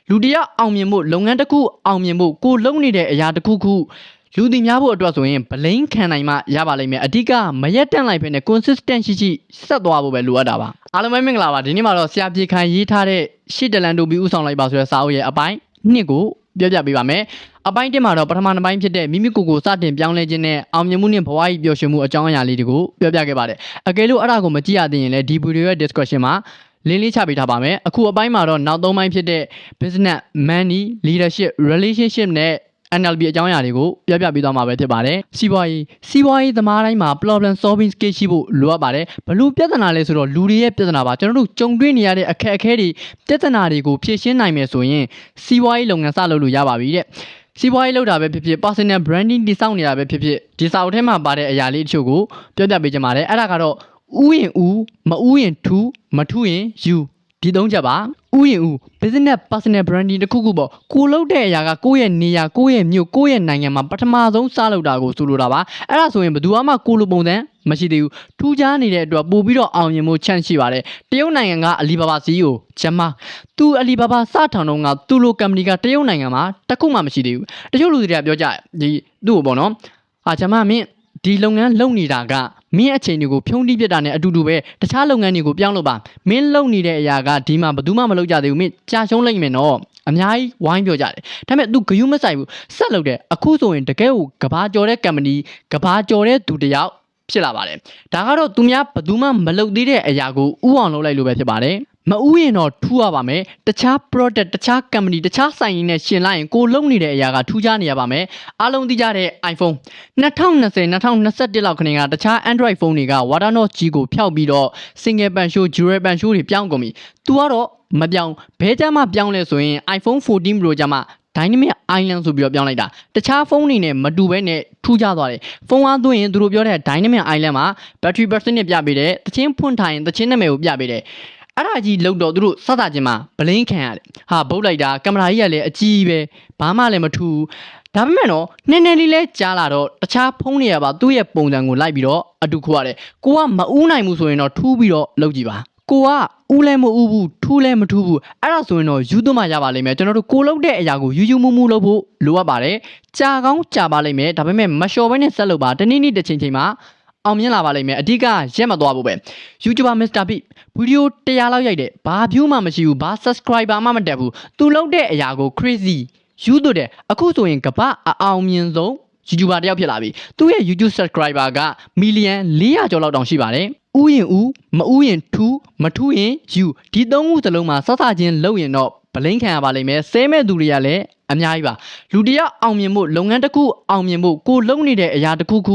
လူတယောက်အောင်မြင်ဖို့လုပ်ငန်းတစ်ခုအောင်မြင်ဖို့ကိုလုံနေတဲ့အရာတစ်ခုခုလူသိများဖို့အတွက်ဆိုရင်ဗလိန်ခံနိုင်မှရပါလိမ့်မယ်အဓိကမရက်တန့်လိုက်ပဲနဲ့ consistent ရှိဆက်သွားဖို့ပဲလိုအပ်တာပါအားလုံးပဲမင်္ဂလာပါဒီနေ့မှာတော့ဆရာပြေခိုင်ရေးထားတဲ့ရှစ်တလန်တို့ပြီးဥဆောင်လိုက်ပါဆိုတဲ့စာအုပ်ရဲ့အပိုင်း2ကိုပြောပြပေးပါမယ်အပိုင်း1မှာတော့ပထမတစ်ပိုင်းဖြစ်တဲ့မိမိကိုယ်ကိုစတင်ပြောင်းလဲခြင်းနဲ့အောင်မြင်မှုနဲ့ဘဝကြီးပျော်ရွှင်မှုအကြောင်းအရာလေးတွေကိုပြောပြခဲ့ပါတယ်အကယ်လို့အဲ့ဒါကိုမကြည့်ရသေးရင်လည်းဒီဗီဒီယိုရဲ့ description မှာလင်းလေးချပေးထားပါမယ်အခုအပိုင်းမှာတော့နောက်3ပိုင်းဖြစ်တဲ့ business money leadership relationship နဲ့ NLP အကြောင်းအရာတွေကိုပြပြပေးသွားမှာပဲဖြစ်ပါတယ်စီးပွားရေးသမားတိုင်းမှာ problem solving skill ရှိဖို့လိုအပ်ပါတယ်ဘလို့ပြဿနာလဲဆိုတော့လူတွေရဲ့ပြဿနာပါကျွန်တော်တို့ကြုံတွေ့နေရတဲ့အခက်အခဲတွေပြဿနာတွေကိုဖြေရှင်းနိုင်မယ်ဆိုရင်စီးပွားရေးလုပ်ငန်းစလုပ်လို့ရပါပြီတဲ့စီးပွားရေးလုပ်တာပဲဖြစ်ဖြစ် personal branding တည်ဆောက်နေတာပဲဖြစ်ဖြစ်ဒီစာအုပ်ထဲမှာပါတဲ့အရာလေးတချို့ကိုပြောပြပေးကြပါတယ်အဲ့ဒါကတော့ဥယျင်ဥမဥယျင်ထူမထူရင်ယူဒီ3ချက်ပါဥယျင်ဥ business personal branding တခုခုပေါ့ကိုလုပ်တဲ့အရာကကိုယ့်ရဲ့နေရာကိုယ့်ရဲ့မြို့ကိုယ့်ရဲ့နိုင်ငံမှာပထမဆုံးစလုပ်တာကိုဆိုလိုတာပါအဲ့ဒါဆိုရင်ဘယ်သူမှကိုလိုပုံစံမရှိသေးဘူးထူးခြားနေတဲ့အတွက်ပို့ပြီးတော့အောင်မြင်မှုချန့်ရှိပါတယ်တရုတ်နိုင်ငံကအလီဘာဘာ CEO ဂျမာသူအလီဘာဘာစထောင်တော့ကသူ့လို company ကတရုတ်နိုင်ငံမှာတခုမှမရှိသေးဘူးတချို့လူတွေကပြောကြဒီသူ့ကိုပေါ့နော်ဂျမာမင်းဒီလုပ်ငန်းလုပ်နေတာကမင်းအချိန်တွေကိုဖြုံးတိပြစ်တာနဲ့အတူတူပဲတခြားလုပ်ငန်းတွေကိုပြောင်းလို့ပါမင်းလုပ်နေတဲ့အရာကဒီမှာဘယ်သူမှမလုပ်ကြသေးဘူးမင်းကြာရှုံးလိုက်မယ်နော်အများကြီးဝိုင်းပြောကြတယ်ဒါပေမဲ့ तू ဂယုမဆိုင်ဘူးဆက်လုပ်တယ်အခုဆိုရင်တကယ်ကိုကဘာကျော်တဲ့ company ကဘာကျော်တဲ့သူတယောက်ဖြစ်လာပါတယ်ဒါကတော့သူများဘယ်သူမှမလုပ်သေးတဲ့အရာကိုဥအောင်လုပ်လိုက်လို့ပဲဖြစ်ပါတယ်မဥရင်တော့ထူရပါမယ်တခြား product တခြား company တခြားဆိုင်ရင်းနဲ့ရှင်လိုက်ရင်ကိုလုံနေတဲ့အရာကထူးခြားနေရပါမယ်အားလုံးသိကြတဲ့ iPhone 2020-2021လောက်ခဏကတခြား Android phone တွေက Waternos G ကိုဖျောက်ပြီးတော့ single pan show dual pan show တွေပြောင်းကုန်ပြီ तू ကတော့မပြောင်းဘဲကြမ်းမှပြောင်းလဲဆိုရင် iPhone 14 Pro ကြမှာDynamic Island ဆိုပြီးတော့ပြောင်းလိုက်တာတခြားဖုန်းတွေနဲ့မတူဘဲနဲ့ထူးခြားသွားတယ်ဖုန်းအားသွင်းရင်သူတို့ပြောတဲ့ Dynamic Island မှာ battery percentage ပြပေးတယ်တချင်းဖွင့်ထားရင်တချင်းနာမည်ကိုပြပေးတယ်အဲ့ဒါကြီးလောက်တော့သူတို့စသချင်းမှာဗလင်းခံရတယ်ဟာဗုတ်လိုက်တာကင်မရာကြီးကလည်းအကြီးပဲဘာမှလည်းမထူးဒါပေမဲ့တော့နည်းနည်းလေးလဲကြားလာတော့တခြားဖုန်းတွေကပါသူ့ရဲ့ပုံစံကိုလိုက်ပြီးတော့အတူခိုးရတယ်ကိုကမဦးနိုင်ဘူးဆိုရင်တော့ထူးပြီးတော့လုပ်ကြည့်ပါကိုကဦးလည်းမဦးဘူးထူးလည်းမထူးဘူးအဲ့ဒါဆိုရင်တော့ယူသွမှရပါလိမ့်မယ်ကျွန်တော်တို့ကိုလုပ်တဲ့အရာကိုယူမှုလုပ်ဖို့လိုအပ်ပါတယ်ကြာကောင်းကြာပါလိမ့်မယ်ဒါပေမဲ့မလျှော်ဘဲနဲ့ဆက်လုပ်ပါတနေ့နေ့တစ်ချိန်မှာအောင်မြင်လာပါလိမ့်မယ်အဓိကရက်မသွားဘူးပဲ YouTuber Mr. Beat ဗီဒီယို100လောက်ရိုက်တယ်ဘာ view မှမရှိဘူးဘာ subscriber မှမတက်ဘူးသူလုပ်တဲ့အရာကို crazy ယူသွတယ်အခုဆိုရင်ကမ္ဘာအအောင်မြင်ဆုံး YouTuber တယောက်ဖြစ်လာပြီသူ့ရဲ့ YouTube subscriber ကမီလီယံ400ကျော်လောက်တောင်ရှိပါတယ်ဥယျင်ဥမဥယျင်ထူမထူရင်ယူဒီ3ခုစလုံးမှာစသချင်းလုပ်ရင်တော့ဗလိန်ခံရပါလိမ့်မယ်ဆဲမဲ့သူတွေကလည်းအများကြီးပါလူတယောက်အောင်မြင်ဖို့လုပ်ငန်းတစ်ခုအောင်မြင်ဖို့ကိုလုပ်နေတဲ့အရာတစ်ခုခ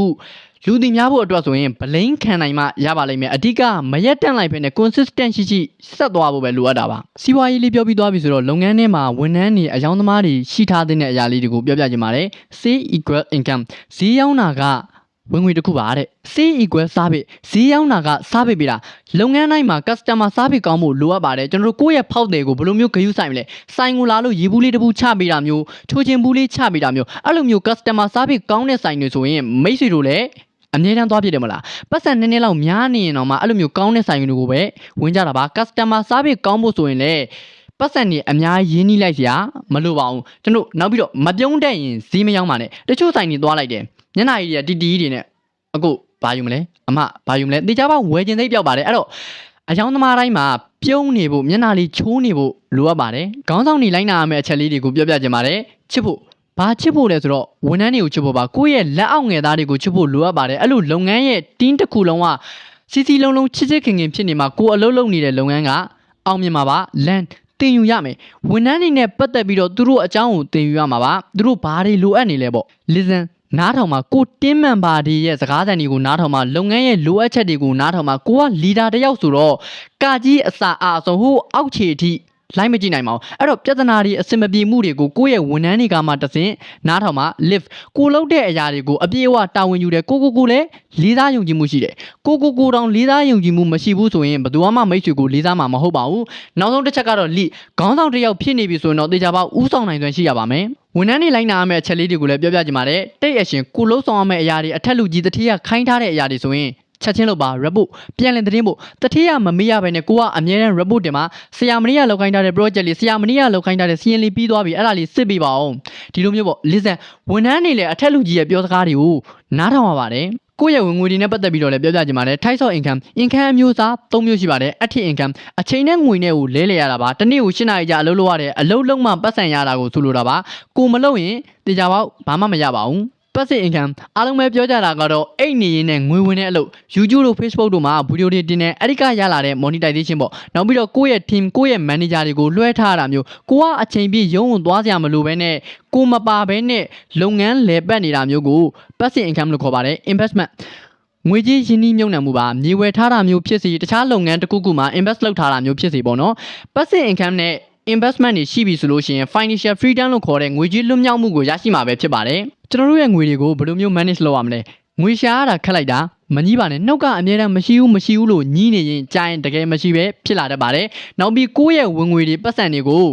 ုလူသိများဖို့အတွက်ဆိုရင်ဗလိန်ခံနိုင်မှရပါလိမ့်မယ်အဓိကမရက်တန့်လိုက်ပဲနဲ့ consistent ရှိဆက်သွားဖို့ပဲလိုအပ်တာပါစီးပွားရေးလေးပြောပြီးသွားပြီဆိုတော့လုပ်ငန်းထဲမှာဝန်ထမ်းတွေအယောင်သမားတွေရှိထားတဲ့အရာလေးတွေကိုပြောပြချင်ပါတယ် sale equal income ဈေးရောင်းတာကဝင်ငွေတစ်ခုပါတဲ့ sale equal service ဈေးရောင်းတာက service ပေးတာလုပ်ငန်းတိုင်းမှာ customer service ကောင်းဖို့လိုအပ်ပါတယ်ကျွန်တော်တို့ကိုယ့်ရဲ့ဖောက်တယ်ကိုဘယ်လိုမျိုးဂရုစိုက်မလဲဆိုင်ကိုလာလို့ရေဘူးလေးတစ်ဘူးချပေးတာမျိုးချိုးချင်ဘူးလေးချပေးတာမျိုးအဲ့လိုမျိုး customer service ကောင်းတဲ့ဆိုင်တွေဆိုရင်မိတ်ဆွေတို့လည်းအမြဲတမ်းသွားပြတယ်မလားပတ်စံနည်းနည်းလောက်များနေရင်တော့မှအဲ့လိုမျိုးကောင်းတဲ့ဆိုင်တွေကိုပဲဝင်ကြတာပါ customer service ကောင်းဖို့ဆိုရင်လည်းပတ်စံနေအများကြီးရင်းနှီးလိုက်စရာမလိုပါဘူးကျွန်တော်နောက်ပြီးတော့မပြုံးတဲ့ရင်ဈေးမရောက်ပါနဲ့တချို့ဆိုင်တွေသွားလိုက်တယ်ညနာကြီးတွေတီတီတွေနဲ့အခုဘာယူမလဲအမဘာယူမလဲတေချာပါဝယ်ကျင်သိပ်ပြောက်ပါတယ်အဲ့တော့အယောင်သမားတိုင်းမှာပြုံးနေဖို့မျက်နှာလေးချိုးနေဖို့လိုအပ်ပါတယ်ခေါင်းဆောင်တွေလိုက်နာရမယ့်အချက်လေးတွေကိုပြောပြချင်ပါတယ်ချစ်ဖို့ဘာချစ်ဖို့လဲဆိုတော့ဝန်ထမ်းတွေကိုချစ်ဖို့ပါကိုယ့်ရဲ့လက်အောက်ငယ်သားတွေကိုချစ်ဖို့လိုအပ်ပါတယ်အဲ့လိုလုပ်ငန်းရဲ့တင်းတစ်ခုလုံးကစီစီလုံးလုံးချစ်ချစ်ခင်ခင်ဖြစ်နေမှာကိုယ်အလုပ်လုပ်နေတဲ့လုပ်ငန်းကအောင်မြင်မှာပါလန်တင်ယူရမယ်ဝန်ထမ်းတွေနဲ့ပတ်သက်ပြီးတော့သူတို့အကြောင်းကိုတင်ယူရမှာပါသူတို့ဘာတွေလိုအပ်နေလဲပေါ့ listen နားထောင်မှာကိုတင်းမှန်ပါဒီရဲ့စကားသံတွေကိုနားထောင်မှာလုပ်ငန်းရဲ့လိုအပ်ချက်တွေကိုနားထောင်မှာကိုကလီဒါတယောက်ဆိုတော့ကာကြီးအစာအဆုံးဟိုအောက်ခြေအထိလိုက်မကြည့်နိုင်ပါဘူးအဲ့တော့ပြဿနာတွေအစင်မပြေမှုတွေကိုကိုယ့်ရဲ့ဝန်ထမ်းတွေကမှတစင်နားထောင်မှာ live ကိုလုပ်တဲ့အရာတွေကိုအပြည့်အဝတာဝန်ယူတယ်ကိုလည်းလေးစားယုံကြည်မှုရှိတယ်ကိုတောင်လေးစားယုံကြည်မှုမရှိဘူးဆိုရင်ဘယ်သူမှမိတ်ဆွေကိုလေးစားမှာမဟုတ်ပါဘူးနောက်ဆုံးတစ်ချက်ကတော့လိခေါင်းဆောင်တစ်ယောက်ဖြစ်နေပြီဆိုရင်တော့တေချာပါဥဆောင်နိုင်စွမ်းရှိရပါမယ်ဝန်ထမ်းတွေလိုက်နာရမယ့်အချက်လေးတွေကိုလည်းပြောပြချင်ပါတယ်တိတ်အရှင်ကိုလုံးဆောင်ရမယ့်အရာတွေအထက်လူကြီးတတိယခိုင်းထားတဲ့အရာတွေဆိုရင် ချက်ချင်းလုပ်ပါ report ပြန်လည်သတင်းဖို့တတိယမမေ့ရဘဲနဲ့ကိုကအမြဲတမ်း report တင်မှာဆရာမဏိကလောက်ခိုင်းထားတဲ့ project လေးဆရာမဏိကလောက်ခိုင်းထားတဲ့စီရင်လေးပြီးသွားပြီအဲ့ဒါလေးစစ်ပေးပါအောင်ဒီလိုမျိုးပေါ့ listen ဝန်ထမ်းတွေလည်းအထက်လူကြီးရဲ့ပြောစကားတွေကိုနားထောင်ရပါတယ်ကိုယ့်ရဲ့ဝင်ငွေတွေနဲ့ပတ်သက်ပြီးတော့လည်းပြောပြချင်ပါတယ် types of income အမျိုးအစား၃မျိုးရှိပါတယ် active income အချိန်နဲ့ငွေနဲ့ကိုလဲလှယ်ရတာပါတစ်နေ့ကို၈နာရီကြာအလုပ်လုပ်ရတယ်အလုပ်လုံးမှပတ်စံရတာကိုဆိုလိုတာပါကိုမလုပ်ရင်တေချာပေါက်ဘာမှမရပါဘူးpassive income အားလုံးပဲပြောကြတာကတော့အိတ်နေရင်းနဲ့ငွေဝင်တဲ့အလုပ် YouTube တို့ Facebook တို့မှာဗီဒီယိုတွေတင်နေအဲ့ဒီကရလာတဲ့ monetization ပေါ့နောက်ပြီးတော့ကိုယ့်ရဲ့ team ကိုယ့်ရဲ့ manager တွေကိုလွှဲထားတာမျိုးကိုကအချိန်ပြည့်ရုံးဝင်သွားစရာမလိုဘဲနဲ့ကိုမပါဘဲနဲ့လုပ်ငန်းလဲပတ်နေတာမျိုးကို passive income လို့ခေါ်ပါတယ် investment ငွေကြေးရင်းနှီးမြှုပ်နှံမှုပါမြေဝယ်ထားတာမျိုးဖြစ်စီတခြားလုပ်ငန်းတစ်ခုခုမှာ invest လုပ်ထားတာမျိုးဖြစ်စီပေါ့နော် passive income နဲ့ investment တွေရှိပြီဆိုလို့ရှိရင် financial freedom လို့ခေါ်တဲ့ငွေကြေးလွတ်မြောက်မှုကိုရရှိမှာပဲဖြစ်ပါတယ်ကျွန်တော်တို့ရဲ့ငွေတွေကိုဘယ်လိုမျိုး manage လုပ်ရမလဲငွေရှာရတာခက်လိုက်တာမကြီးပါနဲ့နှုတ်ကအမြဲတမ်းမရှိဘူးလို့ညှိနေရင်ကြာရင်တကယ်မရှိပဲဖြစ်လာတတ်ပါတယ်နောက်ပြီးကိုယ့်ရဲ့ဝင်ငွေတွေပတ်စံတွေကို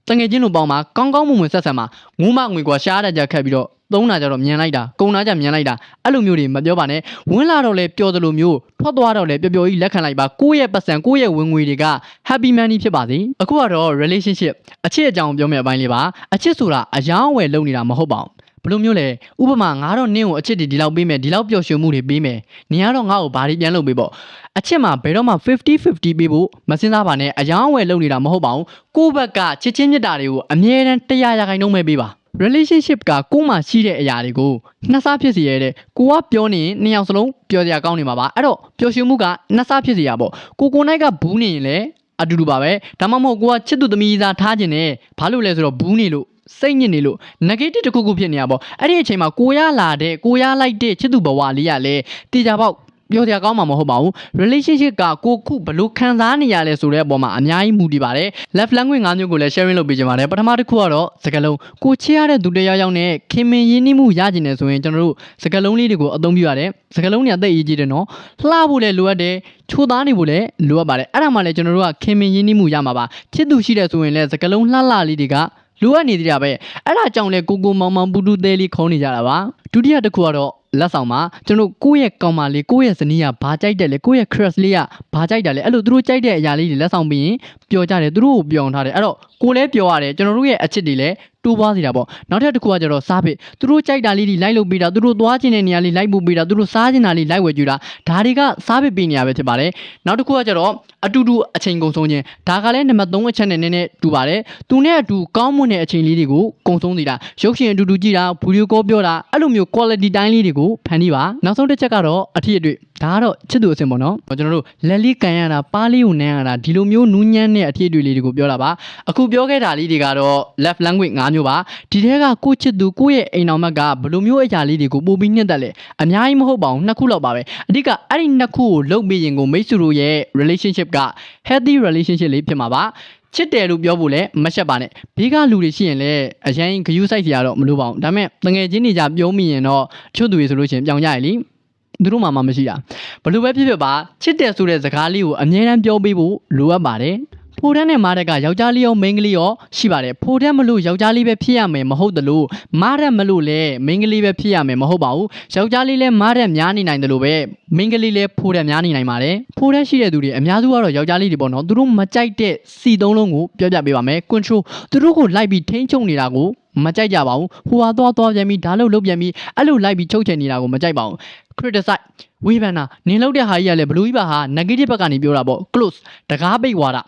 တငယ်ချင်းလိုပေါင်းမှာကောင်းမွန်ဆက်ဆံမှာငိုးမငွေကွာရှားရတဲ့ကြခက်ပြီးတော့သုံးတာကြတော့မြန်လိုက်တာကုန်တာကြမြန်လိုက်တာအဲ့လိုမျိုးတွေမပြောပါနဲ့ဝင်လာတော့လဲပျော်တယ်လို့မျိုးထွက်သွားတော့လဲပျော်ကြီးလက်ခံလိုက်ပါကိုယ့်ရဲ့ပတ်စံကိုယ့်ရဲ့ဝင်ငွေတွေက happy money ဖြစ်ပါစေအခုကတော့ relationship အချစ်အကြောင်းပြောမယ့်အပိုင်းလေးပါအချစ်ဆိုတာအယောင်းအဝယ်လုပ်နေတာမဟုတ်ပါဘူးဘယ်လိုမျိုးလဲဥပမာငါတော့နင့်ကိုအချစ်ဒီလောက်ပေးမယ်ဒီလောက်ပျော်ရွှင်မှုတွေပေးမယ်နင်ကတော့ငါ့ကိုဘာတွေပြန်လုပ်ပေးပေါ့အချစ်မှာဘယ်တော့မှ50-50ပေးဖို့မစင်စားပါနဲ့အယောင်းအဝယ်လုပ်နေတာမဟုတ်ပါဘူးကိုယ့်ဘက်ကချစ်ချင်းမြတ်တာတွေကိုအမြဲတမ်း100%ပဲပေးပါrelationship ကကိုယ်မှရှိတဲ့အရာတွေကိုနှစ်ဆဖြစ်စီရတဲ့ကိုကပြောနေရင်နှစ်ယောက်စလုံးပြောစရာကောင်းနေမှာပါအဲ့တော့ပျော်ရွှင်မှုကနှစ်ဆဖြစ်စီရပေါ့ကိုနိုင်ကဘူးနေရင်လည်းအတူတူပါပဲဒါမှမဟုတ်ကိုကချစ်သူသမီးစားထားခြင်းနဲ့ဘာလို့လဲဆိုတော့ဘူးနေလို့စိတ်ညစ်နေလို့ negative တစ်ခုဖြစ်နေရပေါ့အဲ့ဒီအချိန်မှာကိုရလာတဲ့ကိုရလိုက်တဲ့ချစ်သူဘဝလေးရလဲတေချာပေါက်ပြောစရာကောင်းမှာမဟုတ်ပါဘူး relationship ကကိုခုဘလို့ခံစားနေရလဲဆိုတဲ့အပေါ်မှာအများကြီးမူတည်ပါတယ် love language 5မျိုးကိုလည်း sharing လုပ်ပေးကြပါတယ်ပထမတစ်ခုကတော့စကားလုံးကိုချစ်ရတဲ့သူတစ်ယောက်နဲ့ခင်မင်ရင်းနှီးမှုရကျင်နေဆိုရင်ကျွန်တော်တို့စကားလုံးလေးတွေကိုအသုံးပြုရတယ်စကားလုံးတွေအသက်အရေးကြီးတယ်နော်လှဖို့လည်းလိုအပ်တယ်ချိုးသားနေဖို့လည်းလိုအပ်ပါတယ်အဲ့ဒါမှလည်းကျွန်တော်တို့ကခင်မင်ရင်းနှီးမှုရမှာပါချစ်သူရှိတဲ့ဆိုရင်လည်းစကားလုံးလှလေးတွေကလိုအပ်နေသေးတာပဲအဲ့ဒါကြောင့်လဲကိုမောင်ပူတူသေးလေးခေါင်းနေကြတာပါဒုတိယတစ်ခုကတော့လက်ဆောင်မှာကျွန်တော်ကိုယ့်ရဲ့ကောင်မလေးကိုယ့်ရဲ့ဇနီးကဘာကြိုက်တယ်လဲကိုယ့်ရဲ့ crush လေးကဘာကြိုက်တယ်လဲအဲ့လိုသူတို့ကြိုက်တဲ့အရာလေးတွေလက်ဆောင်ပြီးရင်ပျော်ကြတယ်သူတို့ကိုပျော်ထားတယ်အဲ့တော့ကိုလည်းပျော်ရတယ်ကျွန်တော်တို့ရဲ့အချစ်တွေလည်းတိုးပွားစေတာပေါ့နောက်ထပ်တစ်ခုကကျတော့စားဖိသူတို့ကြိုက်တာလေးတွေလိုက်လုပ်ပေးတာသူတို့သွားခြင်းတဲ့နေရာလေးလိုက်ပို့ပေးတာသူတို့စားခြင်းတာလေးလိုက်ဝယ်ကြတာဒါတွေကစားဖိပေးနေရပဲဖြစ်ပါတယ်နောက်တစ်ခုကကျတော့အတူတူအချိန်ကုန်ဆုံးခြင်းဒါကလည်းနံပါတ်3အချက်နဲ့နည်းနည်းတူပါတယ်သူနဲ့အတူကောင်းမွန်တဲ့အချိန်လေးတွေကိုကုန်ဆုံးစေတာရုပ်ရှင်အတူတူကြည့်တာဗီဒီယိုကောပြောတာအဲ့လိုမျိုး quality time လေးတွေကိုဖန်တီးပါနောက်ဆုံးတစ်ချက်ကတော့အထီးအတွေ့ဒါကတော့ချစ်သူအစင်ပေါ့နော်ကျွန်တော်တို့လက်လေးကန်ရတာပါးလေးကိုနမ်းရတာဒီလိုမျိုးနူးညံ့တဲ့အထီးအတွေ့လေးတွေကိုပြောတာပါအခုပြောခဲ့တာလေးတွေကတော့ love language 5မျိုးပါဒီထဲကကိုချစ်သူကိုရဲ့အိမ်တော်မက်ကဘယ်လိုမျိုးအရာလေးတွေကိုပို့ပြီးနှစ်သက်လဲအများကြီးမဟုတ်ပါဘူးနှစ်ခုလောက်ပါပဲအဓိကအဲ့ဒီနှစ်ခုကိုလုပ်ပြီးရင်ကိုမိတ်ဆွေတို့ရဲ့ relationship က healthy relationship လေးဖြစ်မှာပါချစ်တယ်လို့ပြောဖို့လည်းမရှက်ပါနဲ့ဘေးကလူတွေရှိရင်လည်းအရင်ဂယုစိုက်စရာတော့မလိုပါဘူးဒါပေမဲ့တငယ်ချင်းတွေကြပြောမိရင်တော့ချွတ်သူတွေဆိုလို့ရှိရင်ပြောင်းကြရလေသူတို့မှမရှိတာဘလို့ပဲဖြစ်ပါချစ်တယ်ဆိုတဲ့စကားလေးကိုအမြဲတမ်းပြောပေးဖို့လိုအပ်ပါတယ်ဖိုတန်းနဲ့မားတက်ကယောက်ျားလေးရောမိန်းကလေးရောရှိပါတယ်ဖိုတန်းမလို့ယောက်ျားလေးပဲဖြစ်ရမယ်မဟုတ်တလို့မားတက်မလို့လည်းမိန်းကလေးပဲဖြစ်ရမယ်မဟုတ်ပါဘူးယောက်ျားလေးလည်းမားတက်များနေနိုင်တယ်လို့ပဲမိန်းကလေးလည်းဖိုတန်းများနေနိုင်ပါတယ်ဖိုတန်းရှိတဲ့သူတွေအများစုကတော့ယောက်ျားလေးတွေပေါ့နော်သူတို့မကြိုက်တဲ့စီသုံးလုံးကိုပြောပြပေးပါမယ် control သူတို့ကိုလိုက်ပြီးထိန်းချုပ်နေတာကိုမကြိုက်ကြပါဘူးဟိုဟာသွားပြန်ပြီးဒါလုပ်ပြန်ပြီးအဲ့လိုလိုက်ပြီးချုပ်ချယ်နေတာကိုမကြိုက်ပါဘူး criticize ဝေဖန်တာနင်လုပ်တဲ့ဟာကြီးကလည်းဘလူးကြီးပါဟာ negative ဘက်ကနေပြောတာပေါ့ close တကားပိတ်သွားတာ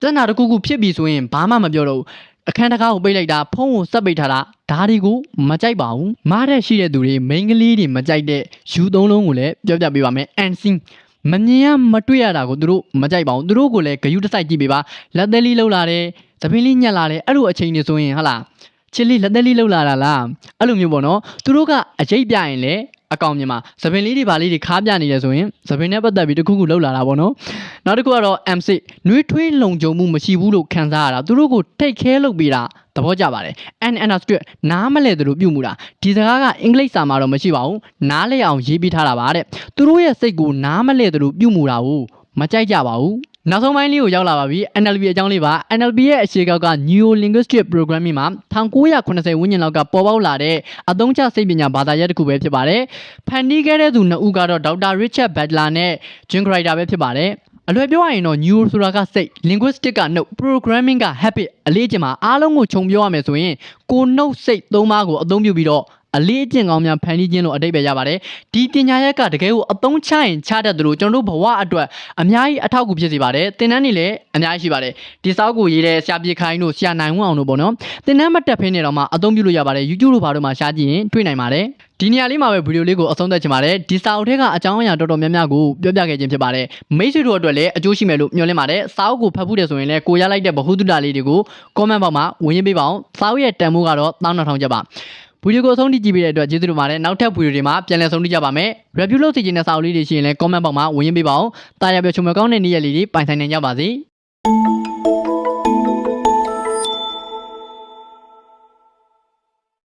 တဏှာတစ်ခုခုဖြစ်ပြီဆိုရင်ဘာမှမပြောတော့ဘူးအခန်းတကားကိုပိတ်လိုက်တာဖုန်းကိုဆက်ပိတ်ထားတာဒါတွေကိုမကြိုက်ပါဘူးမားတဲ့ရှိတဲ့သူတွေမိန်းကလေးတွေမကြိုက်တဲ့ယူသုံးလုံးကိုလည်းပြောပြပေးပါမယ် unseen မမြင်ရမတွေ့ရတာကိုသူတို့မကြိုက်ပါဘူးသူတို့ကိုလည်းဂယုတစိုက်ကြည့်ပေးပါလက်သေးလေးလှုပ်လာတယ်သပင်းလေးညက်လာတယ်အဲ့လိုအချိန်တွေဆိုရင်ဟာလားချစ်လေးလက်သေးလေးလှုပ်လာတာလားအဲ့လိုမျိုးပေါ့နော်သူတို့ကအရေးပြရင်လည်းအကောင်မြင်မှာသပင်လေးတွေဗာလေးတွေခါပြနေတယ်ဆိုရင်သပင်နဲ့ပတ်သက်ပြီးတခုခုလှုပ်လာတာပေါ့နော်နောက်တစ်ခုကတော့ MC နှွေးထွေးလုံခြုံမှုမရှိဘူးလို့ခံစားရတာသူတို့ကို take care လုပ်ပေးတာသဘောကျပါတယ် and understood နားမလဲသူတို့ပြုမှုတာဒီစကားကအင်္ဂလိပ်စာမှာတော့မရှိပါဘူးနားလဲအောင်ရေးပေးထားတာပါတဲ့သူတို့ရဲ့စိတ်ကိုနားမလဲသူတို့ပြုမှုတာကိုမကြိုက်ကြပါဘူး နောက်ဆုံးပိုင်းလေးကိုရောက်လာပါပြီ NLP အကြောင်းလေးပါ NLP ရဲ့အခြေကောက်က Neo Linguistic Programming မှာ1980ဝန်းကျင်လောက်ကပေါ်ပေါက်လာတဲ့အသုံးချစိတ်ပညာဘာသာရပ်တစ်ခုပဲဖြစ်ပါတယ်ဖန်တီးခဲ့တဲ့သူနှစ်ဦးကတော့ဒေါက်တာ Richard Bandler နဲ့ Jim Crider ပဲဖြစ်ပါတယ်အလွယ်ပြောရရင်တော့ Neo ဆိုတာကစိတ် Linguistic ကနှုတ် Programming က habit အလေးအကျင့်မှာအားလုံးကိုခြုံပြောရမယ်ဆိုရင်ကိုနှုတ်စိတ်သုံးပါးကိုအသုံးပြုပြီးတော့အလေးအကျင့်ကောင်းများဖန်တီးခြင်းလို့အဓိပ္ပာယ်ရပါတယ်ဒီပညာရက်ကတကယ်ကိုအသုံးချရင်ချတတ်တယ်လို့ကျွန်တော်တို့ဘဝအတွက်အများကြီးအထောက်အကူဖြစ်စေပါတယ်သင်တန်းတွေလည်းအများကြီးရှိပါတယ်ဒီစောက်ကိုရေးတဲ့ဆရာပြေခိုင်းတို့ဆရာနိုင်ဝန်းအောင်တို့ပေါ့နော်သင်တန်းမတက်ဖင်းနေတော့မှအသုံးပြုလို့ရပါတယ် YouTube တို့ဘာတို့မှာရှားကြည့်ရင်တွေ့နိုင်ပါတယ်ဒီနေရာလေးမှာပဲဗီဒီယိုလေးကိုအဆုံးသတ်ချင်ပါတယ်ဒီစာအုပ်ထဲကအကြောင်းအရာတော်တော်များများကိုပြောပြခဲ့ခြင်းဖြစ်ပါတယ်မိတ်ဆွေတို့အတွက်လည်းအကျိုးရှိမယ်လို့မျှော်လင့်ပါတယ်စာအုပ်ကိုဖတ်ဖို့တယ်ဆိုရင်လည်းကိုရလိုက်တဲ့ဗဟုသုတလေးတွေကို comment ဘောက်မှာဝင်ရေးပေးပါအောင်စာအုပ်ရဲ့တန်ဖိုးကတော့12,000ကျပ်ပါဗီဒီယိုကိုအဆုံးထိကြည့်ပေးတဲ့အတွက်ကျေးဇူးတင်ပါတယ်နောက်ထပ်ဗီဒီယိုတွေမှာပြန်လည်ဆုံတွေ့ကြပါမယ် review လုပ်စီခြင်းတဲ့စာအုပ်လေးတွေရှိရင်လည်း comment ဘောက်မှာဝင်ရေးပေးပါအောင်တာယာပြောချုံမကောင်းတဲ့နေ့ရက်လေးတွေပိုင်ဆိုင်နိုင်ကြပါစေ